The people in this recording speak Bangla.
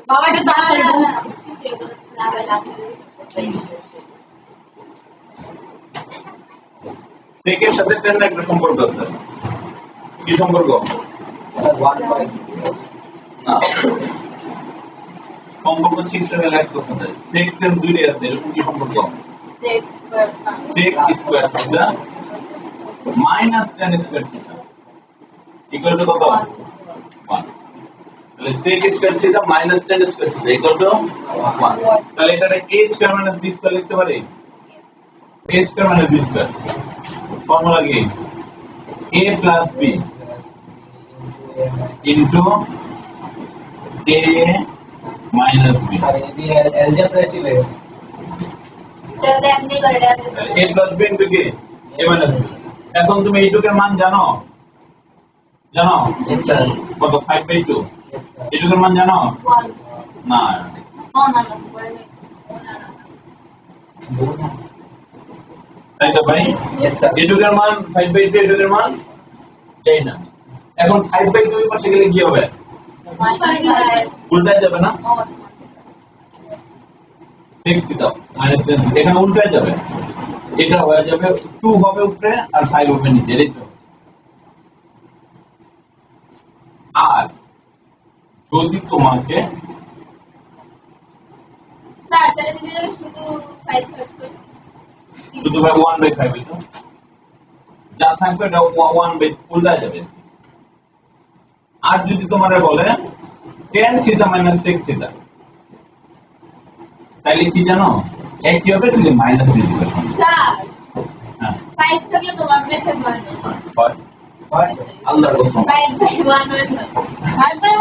বাবা একটু তাড়াতাড়ি সেকের সাথে টেন একটা সম্পর্ক আছে। কি সম্পর্ক? না, সম্পর্ক 6 লেভেল এক্স সাথে সেক টেন দুইটাই আছে। এরকম কি সম্পর্ক? Sec square theta minus ten square theta equal to কত? 1। তাহলে sec square theta minus ten square theta equal to 1। তাহলে এটাকে a square minus b square লিখতে পারি। a square minus b square formula কি? a plus b into a minus b। Algebra ছিল জলদি এমনি করে then a plus b into কি? a minus b। এখন তুমি এইটুকের মান জানো? জানো? यस सर কত? 5/2। यस सर এইটুকের মান জানো? 1 না, না করে তাই তো ভাই? यस सर এইটুকের মান 5/2, এইটুকের মান জানি না। এখন 5/2 এর পাশে গেলে কি হবে? উল্টায় যাবে না? sec থিটা মাইনাস টেন এখানে উল্টায় যাবে। এটা হয়ে যাবে 2 হবে উপরে আর 5 হবে নিচে। এই তো। আর যদি তোমাকে স্যার তাহলে দিদি শুধু 5 শুধু ভাই 1/5 এটা যা থাকবে এটা 1/, উল্টায় যাবে। আর যদি তোমারে বলে tan theta minus sec theta তাহলে কি জানো? একই হবে, তুমি মাইনাস দিয়ে দিবে। স্যার হ্যাঁ 5 থাকলে তোমার মেথড মানে হয় और আল্লাহর কসম। 5/1 5/1